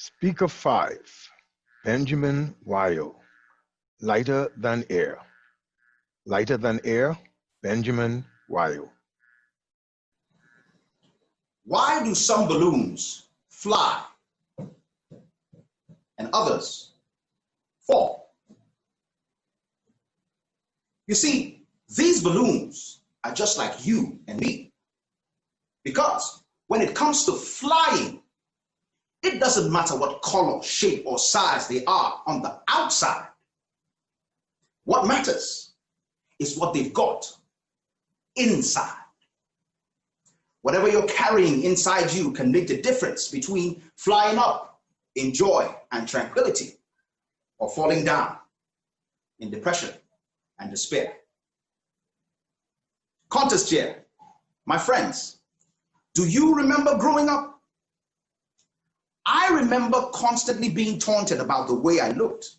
Speaker 5, Benjamin Wayo, Lighter Than Air. Lighter Than Air, Benjamin Wayo. Why do some balloons fly and others fall? You see, these balloons are just like you and me. Because when it comes to flying, it doesn't matter what color, shape, or size they are on the outside. What matters is what they've got inside. Whatever you're carrying inside you can make the difference between flying up in joy and tranquility or falling down in depression and despair. Contest chair, my friends, do you remember growing up? I remember constantly being taunted about the way I looked,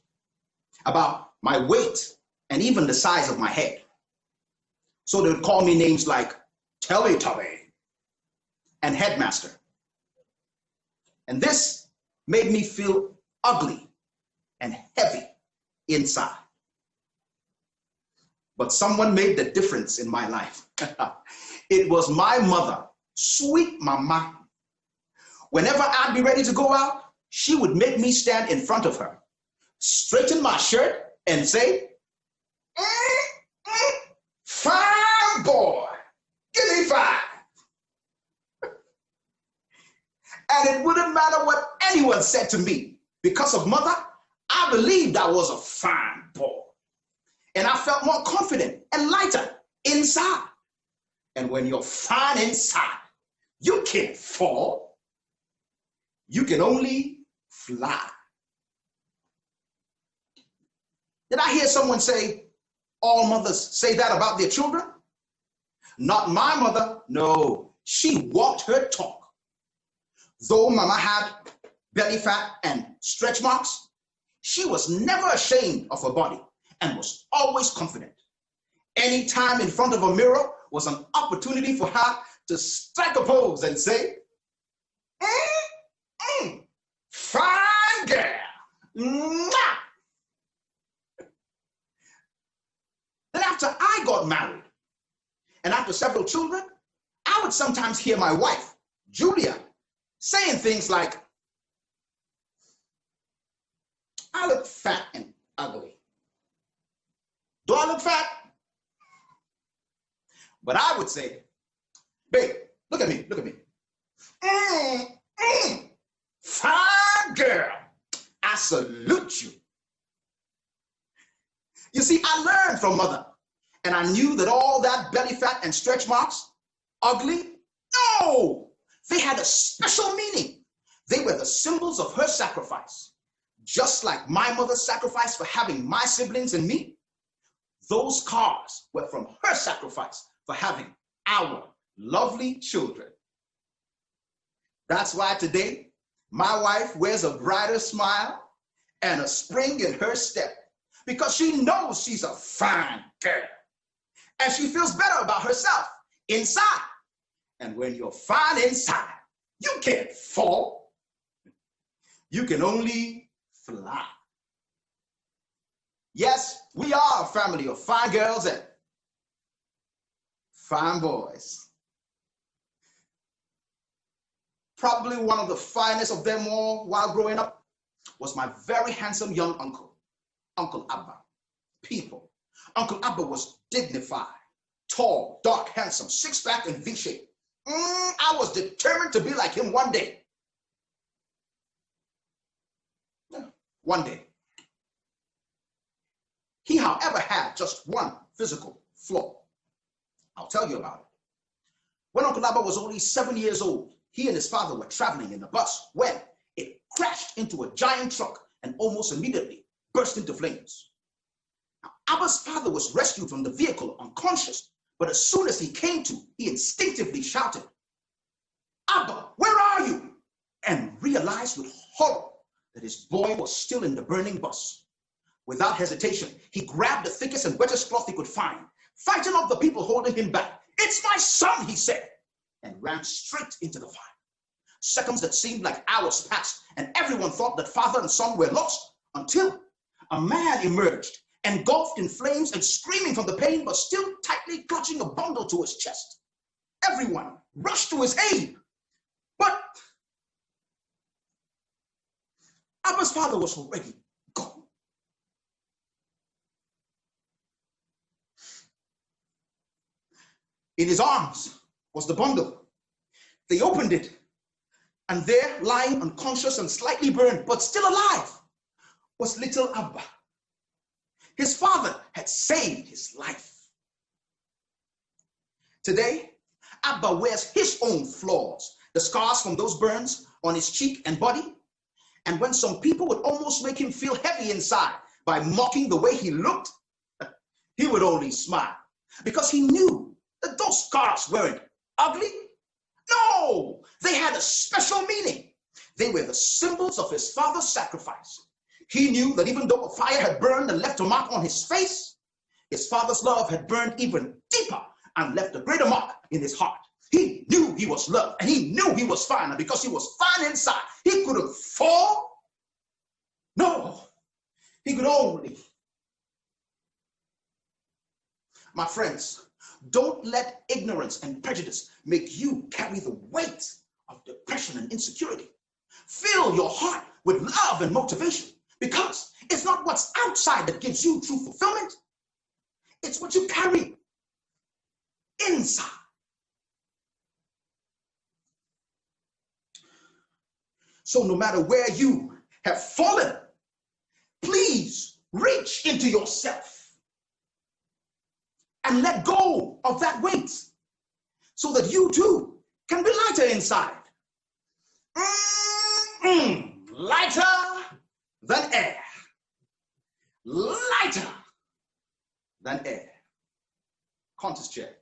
about my weight, and even the size of my head. So they would call me names like Teletubby and Headmaster. And this made me feel ugly and heavy inside. But someone made the difference in my life. It was my mother, sweet mama. Whenever I'd be ready to go out, she would make me stand in front of her, straighten my shirt, and say, "Fine boy, give me 5. And it wouldn't matter what anyone said to me. Because of mother, I believed I was a fine boy. And I felt more confident and lighter inside. And when you're fine inside, you can't fall. You can only fly. Did I hear someone say, all mothers say that about their children? Not my mother. No, she walked her talk. Though mama had belly fat and stretch marks, she was never ashamed of her body and was always confident. Any time in front of a mirror was an opportunity for her to strike a pose and say, fine girl. Mwah! Then after I got married, and after several children, I would sometimes hear my wife, Julia, saying things like, I look fat and ugly. Do I look fat? But I would say, babe, look at me, look at me. Fine girl, I salute you. You see, I learned from mother, and I knew that all that belly fat and stretch marks, ugly, no, they had a special meaning. They were the symbols of her sacrifice. Just like my mother's sacrifice for having my siblings and me, those scars were from her sacrifice for having our lovely children. That's why today, my wife wears a brighter smile and a spring in her step because she knows she's a fine girl and she feels better about herself inside. And when you're fine inside, you can't fall. You can only fly. Yes, we are a family of fine girls and fine boys. Probably one of the finest of them all while growing up was my very handsome young uncle, Uncle Abba. People, Uncle Abba was dignified, tall, dark, handsome, six-pack and V-shape. I was determined to be like him one day. One day. He, however, had just one physical flaw. I'll tell you about it. When Uncle Abba was only 7 years old, he and his father were traveling in the bus when it crashed into a giant truck and almost immediately burst into flames. Now, Abba's father was rescued from the vehicle unconscious, but as soon as he came to, he instinctively shouted, "Abba, where are you?" and realized with horror that his boy was still in the burning bus. Without hesitation, he grabbed the thickest and wettest cloth he could find, fighting off the people holding him back. "It's my son," he said, and ran straight into the fire. Seconds that seemed like hours passed, and everyone thought that father and son were lost, until a man emerged, engulfed in flames and screaming from the pain, but still tightly clutching a bundle to his chest. Everyone rushed to his aid, but Abba's father was already gone. In his arms was the bundle. They opened it, and there, lying unconscious and slightly burned, but still alive, was little Abba. His father had saved his life. Today, Abba wears his own flaws, the scars from those burns on his cheek and body. And when some people would almost make him feel heavy inside by mocking the way he looked, he would only smile, because he knew that those scars weren't ugly. No, they had a special meaning. They were the symbols of his father's sacrifice. He knew that even though a fire had burned and left a mark on his face, his father's love had burned even deeper and left a greater mark in his heart. He knew he was loved, and he knew he was fine, and because he was fine inside, he couldn't fall. No, he could only. My friends, don't let ignorance and prejudice make you carry the weight of depression and insecurity. Fill your heart with love and motivation, because it's not what's outside that gives you true fulfillment. It's what you carry inside. So no matter where you have fallen, please reach into yourself and let go of that weight so that you too can be lighter inside. Lighter than air. Lighter than air. Contest chair.